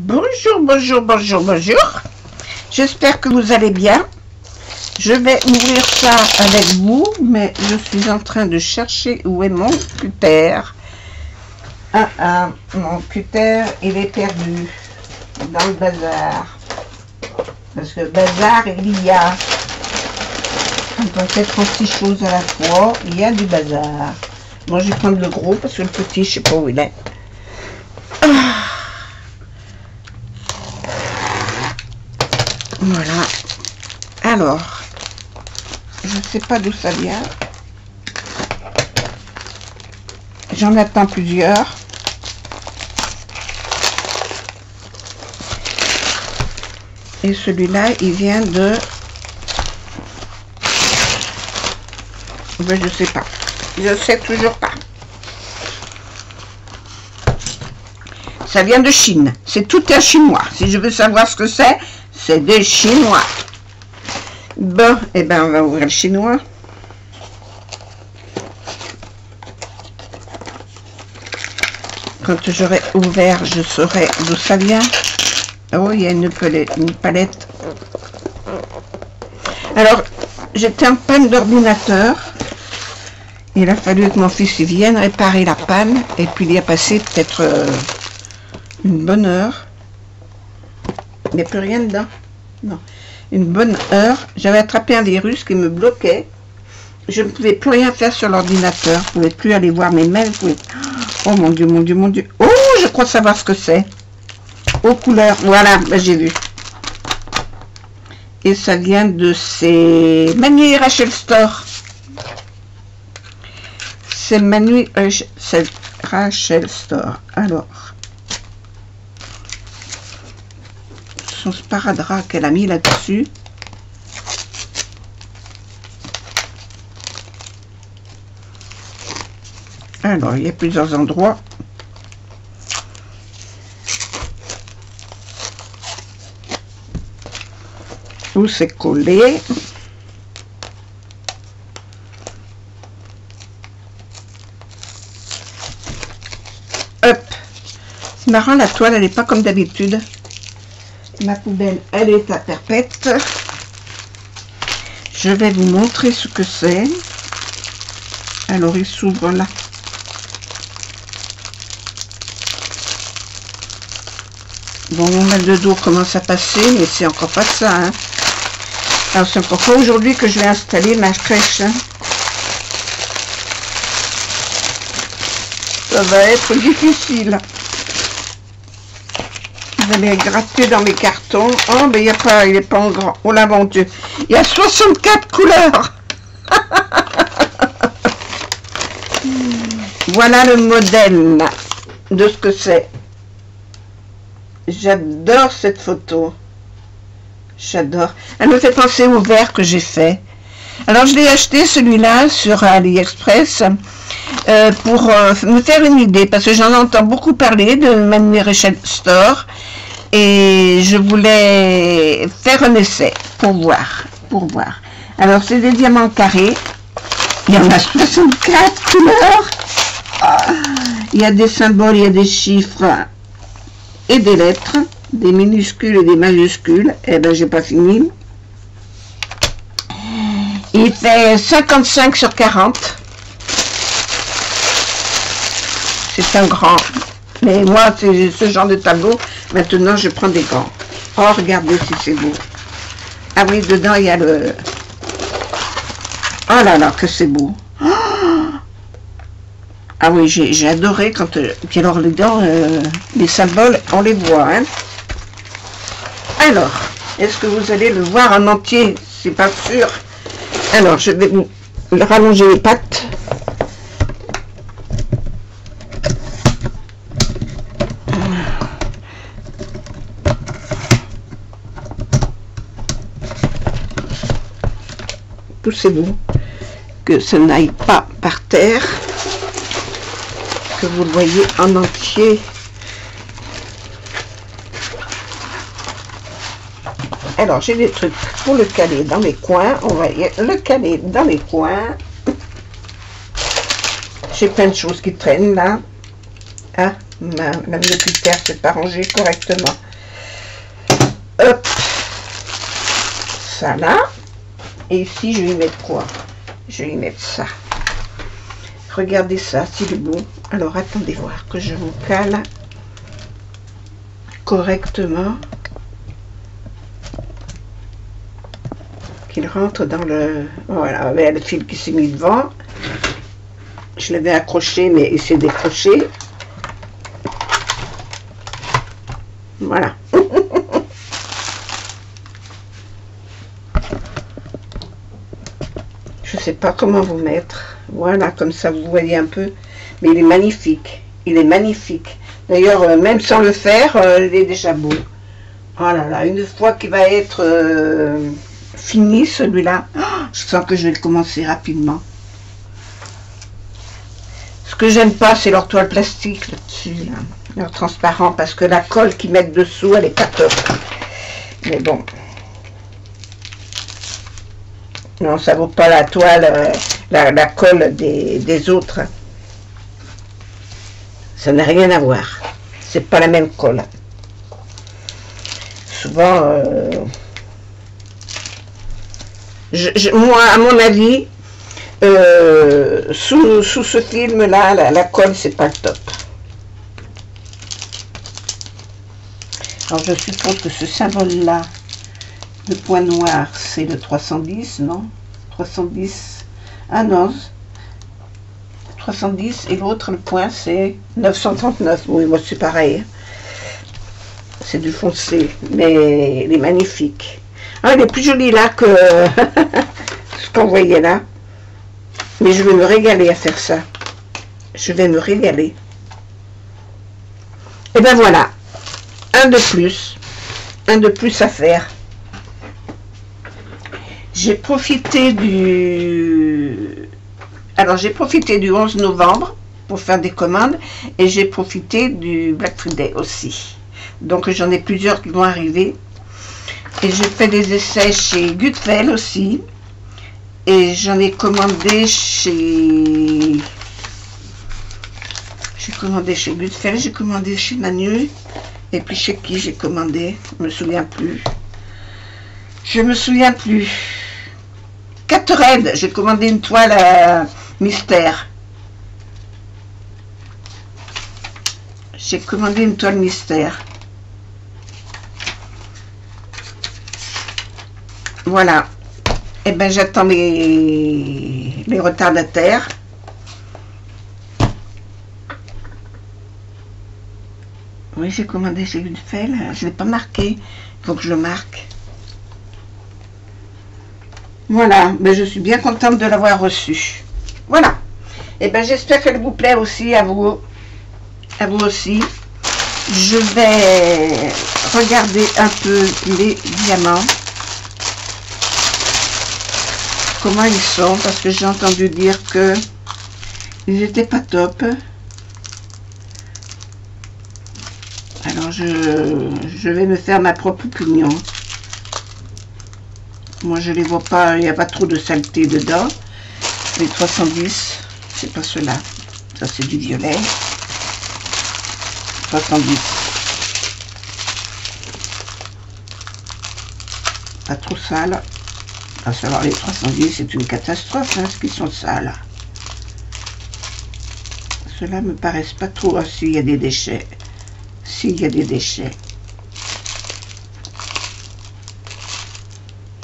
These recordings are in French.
Bonjour, bonjour, bonjour, bonjour. J'espère que vous allez bien. Je vais ouvrir ça avec vous, mais je suis en train de chercher où est mon cutter. Mon cutter, il est perdu dans le bazar. Parce que bazar, il y a, on peut faire 36 choses à la fois, il y a du bazar. Moi, je vais prendre le gros parce que le petit, je sais pas où il est. Voilà. Alors, je ne sais pas d'où ça vient. J'en attends plusieurs. Et celui-là, il vient de... Ben, je sais pas. Je sais toujours pas. Ça vient de Chine. C'est tout un chinois. Si je veux savoir ce que c'est des chinois. Bon, et ben on va ouvrir le chinois. Quand j'aurai ouvert, je saurai d'où ça vient. Oh, il y a une palette. Alors, j'étais en panne d'ordinateur. Il a fallu que mon fils il vienne réparer la panne. Et puis il y a passé peut-être une bonne heure. Il n'y a plus rien dedans. Non. Une bonne heure. J'avais attrapé un virus qui me bloquait. Je ne pouvais plus rien faire sur l'ordinateur. Je ne pouvais plus aller voir mes mails. Oh mon Dieu, mon Dieu, mon Dieu. Oh, je crois savoir ce que c'est. Aux couleurs. Voilà, ben, j'ai vu. Et ça vient de ces Manu Rachel Store. C'est Manu Rachel Store. Alors. Son sparadrap qu'elle a mis là-dessus. Alors, il y a plusieurs endroits. Où c'est collé. Hop. C'est marrant, la toile, elle n'est pas comme d'habitude. Ma poubelle, elle est à perpète. Je vais vous montrer ce que c'est. Alors, il s'ouvre là. Bon, mon mal de dos commence à passer, mais c'est encore pas ça. Hein. Alors, c'est encore pas aujourd'hui que je vais installer ma crèche. Hein. Ça va être difficile. Vous allez gratter dans mes cartons. Oh, mais il n'est pas en grand. Oh là, mon Dieu. Il y a 64 couleurs. Voilà le modèle de ce que c'est. J'adore cette photo. J'adore. Elle me fait penser au verre que j'ai fait. Alors, je l'ai acheté celui-là sur AliExpress pour me faire une idée. Parce que j'en entends beaucoup parler de Manu Rachel Store. Et je voulais faire un essai pour voir. Alors, c'est des diamants carrés. Il y en a 64 couleurs. Il y a des symboles, il y a des chiffres et des lettres, des minuscules et des majuscules. Eh ben, j'ai pas fini. Il fait 55 sur 40. C'est un grand. Mais moi, c'est ce genre de tableau. Maintenant, je prends des grands. Oh, regardez si c'est beau. Ah oui, dedans, il y a le... Oh là là, que c'est beau. Oh, ah oui, j'ai adoré quand... Puis alors, dedans, les symboles, on les voit. Hein. Alors, est-ce que vous allez le voir en entier? C'est pas sûr. Alors, je vais vous rallonger les pattes. Poussez-vous, que ça n'aille pas par terre, que vous le voyez en entier. Alors, j'ai des trucs pour le caler dans les coins. On va le caler dans les coins. J'ai plein de choses qui traînent là. Ah, le cutter s'est pas rangé correctement. hop, ça là. Et ici, je vais y mettre quoi? Je vais y mettre ça. Regardez ça, s'il est beau. Alors, attendez voir que je vous cale correctement. Qu'il rentre dans le... Voilà, avec le fil qui s'est mis devant. Je l'avais accroché, mais il s'est décroché. Voilà. Je sais pas comment vous mettre. Voilà, comme ça vous voyez un peu. Mais il est magnifique. Il est magnifique. D'ailleurs, même sans le faire, il est déjà beau. Oh là là, une fois qu'il va être fini, celui-là, oh, je sens que je vais le commencer rapidement. Ce que j'aime pas, c'est leur toile plastique là-dessus, là. Leur transparent, parce que la colle qu'ils mettent dessous, elle est pas top. Mais bon. Non, ça vaut pas la toile, la colle des autres. Ça n'a rien à voir. C'est pas la même colle. Souvent, moi, à mon avis, sous ce film-là, la colle, c'est pas le top. Alors, je suppose que ce symbole-là, le point noir, c'est le 310, non? 310. Ah non. 310 et l'autre, le point, c'est 939. Oui, moi, c'est pareil. C'est du foncé, mais il est magnifique. Ah, il est plus joli là que ce qu'on voyait là. Mais je vais me régaler à faire ça. Je vais me régaler. Et ben voilà. Un de plus. Un de plus à faire. J'ai profité du... Alors, j'ai profité du 11 novembre pour faire des commandes. Et j'ai profité du Black Friday aussi. Donc, j'en ai plusieurs qui vont arriver. Et j'ai fait des essais chez Gutfeld aussi. Et j'en ai commandé chez... J'ai commandé chez Gutfeld, j'ai commandé chez Manu. Et puis chez qui j'ai commandé? Je me souviens plus. Je me souviens plus. Caterham, j'ai commandé une toile mystère. J'ai commandé une toile mystère. Voilà. Et ben j'attends les retardataires. Oui, j'ai commandé chez Gutfeld. Je ne l'ai pas marqué. Il faut que je le marque. Voilà. Mais je suis bien contente de l'avoir reçu. Voilà. Et ben j'espère qu'elle vous plaît aussi à vous. À vous aussi. Je vais regarder un peu les diamants. Comment ils sont, parce que j'ai entendu dire que ils n'étaient pas top. Alors je vais me faire ma propre opinion. Moi je les vois pas, il n'y a pas trop de saleté dedans. Les 310, c'est pas cela. Ça c'est du violet. 310. Pas trop sale. À savoir les 310, c'est une catastrophe, hein, ce qu'ils sont sales. Ceux-là me paraissent pas trop. Ah, s'il y a des déchets. S'il y a des déchets.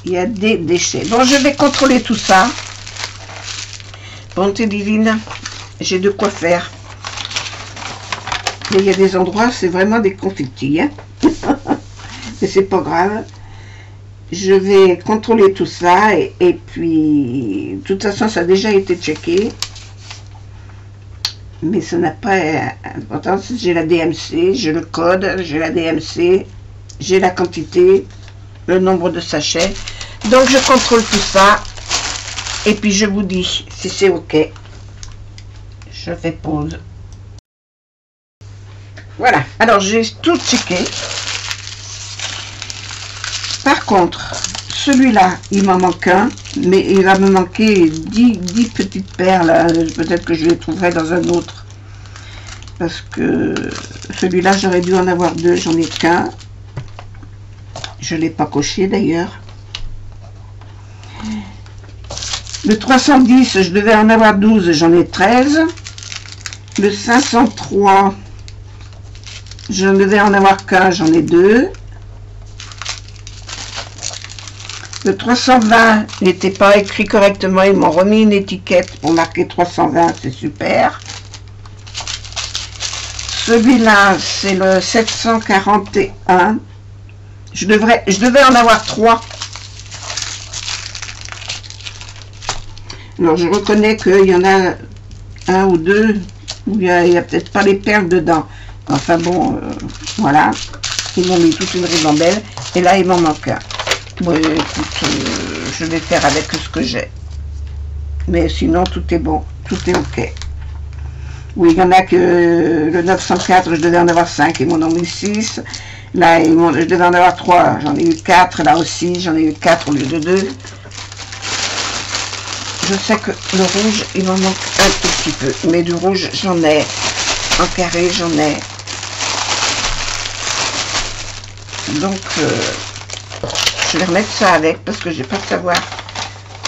Il y a des déchets. Bon, je vais contrôler tout ça. Bonté divine, j'ai de quoi faire. Mais il y a des endroits, c'est vraiment des confitilles. Hein. Mais c'est pas grave. Je vais contrôler tout ça et puis, de toute façon, ça a déjà été checké. Mais ça n'a pas d'importance. J'ai la DMC, j'ai le code, j'ai la DMC, j'ai la quantité, le nombre de sachets. Donc, je contrôle tout ça. Et puis, je vous dis si c'est OK. Je fais pause. Voilà. Alors, j'ai tout checké. Par contre, celui-là, il m'en manque un, mais il va me manquer 10 petites perles. Peut-être que je les trouverai dans un autre. Parce que celui-là, j'aurais dû en avoir deux, j'en ai qu'un. Je ne l'ai pas coché d'ailleurs. Le 310, je devais en avoir 12, j'en ai 13. Le 503, je ne devais en avoir qu'un, j'en ai 2. Le 320 n'était pas écrit correctement, ils m'ont remis une étiquette pour marquer 320, c'est super. Celui-là, c'est le 741. Je devais en avoir 3. Alors, je reconnais qu'il y en a un ou deux où il n'y a peut-être pas les perles dedans. Enfin bon, voilà. Ils m'ont mis toute une ribambelle. Et là, il m'en manque un. Bon, écoute, je vais faire avec ce que j'ai. Mais sinon, tout est bon. Tout est OK. Oui, il y en a que le 904, je devais en avoir 5. Ils m'en ont mis 6. Là, je devais en avoir 3. J'en ai eu 4. Là aussi, j'en ai eu 4 au lieu de 2. Je sais que le rouge, il m'en manque un tout petit peu. Mais du rouge, j'en ai. En carré, j'en ai. Donc, je vais remettre ça avec parce que j'ai pas de savoir.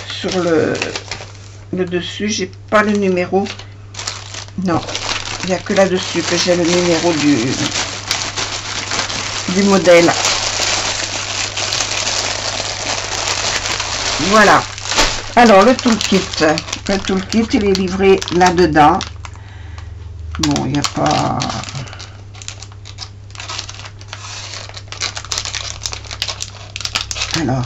Sur le dessus, j'ai pas le numéro. Non, il n'y a que là-dessus que j'ai le numéro du modèle. Voilà. Alors, le toolkit. Le toolkit, il est livré là-dedans. Bon, il n'y a pas... Alors...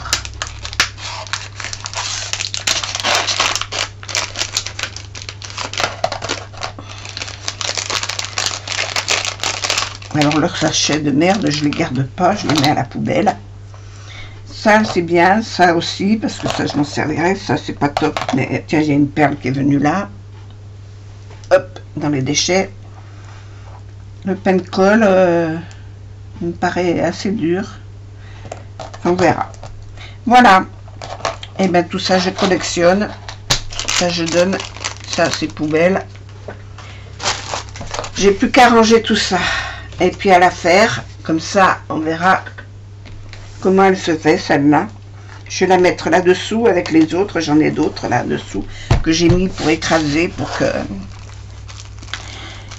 Alors, leur sachet de merde, je ne les garde pas, je les mets à la poubelle. Ça, c'est bien, ça aussi, parce que ça, je m'en servirai. Ça, c'est pas top, mais tiens, il y a une perle qui est venue là. Hop, dans les déchets. Le pen-coll, il me paraît assez dur. On verra. Voilà. Et bien, tout ça, je collectionne. Ça, je donne. Ça, c'est poubelle. J'ai plus qu'à ranger tout ça. Et puis à la faire, comme ça, on verra comment elle se fait, celle-là. Je vais la mettre là-dessous avec les autres. J'en ai d'autres là-dessous que j'ai mis pour écraser, pour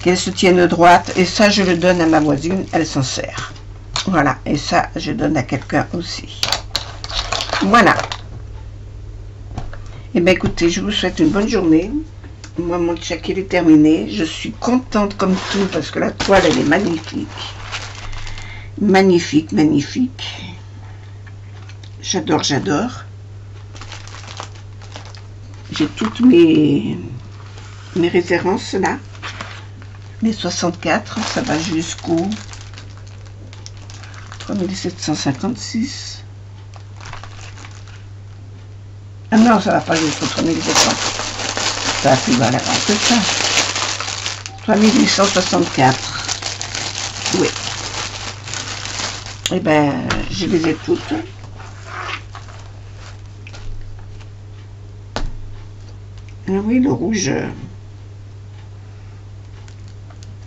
qu'elle se tienne droite. Et ça, je le donne à ma voisine, elle s'en sert. Voilà, et ça, je donne à quelqu'un aussi. Voilà. Et bien, écoutez, je vous souhaite une bonne journée. Moi, mon check, il est terminé. Je suis contente comme tout parce que la toile, elle est magnifique. Magnifique, magnifique. J'adore, j'adore. J'ai toutes mes références là. Les 64, ça va jusqu'au 3756. Ah non, ça va pas jusqu'au 3700. Ça plus va là que ça. 3864. Oui. Eh ben, je les ai toutes. Ah oui, le rouge.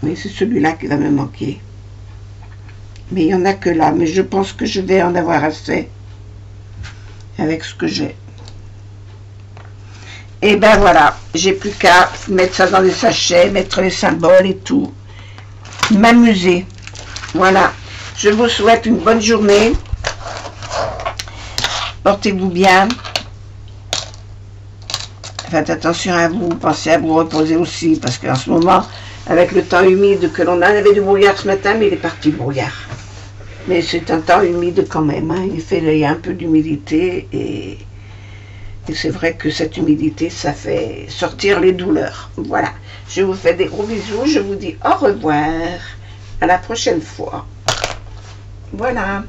Oui, c'est celui-là qui va me manquer. Mais il n'y en a que là. Mais je pense que je vais en avoir assez avec ce que j'ai. Et ben voilà, j'ai plus qu'à mettre ça dans les sachets, mettre les symboles et tout. M'amuser. Voilà. Je vous souhaite une bonne journée. Portez-vous bien. Faites attention à vous. Pensez à vous reposer aussi. Parce qu'en ce moment, avec le temps humide que l'on a, on avait du brouillard ce matin, mais il est parti le brouillard. Mais c'est un temps humide quand même. Hein. Il y a un peu d'humidité et c'est vrai que cette humidité, ça fait sortir les douleurs. Voilà. Je vous fais des gros bisous. Je vous dis au revoir. À la prochaine fois. Voilà.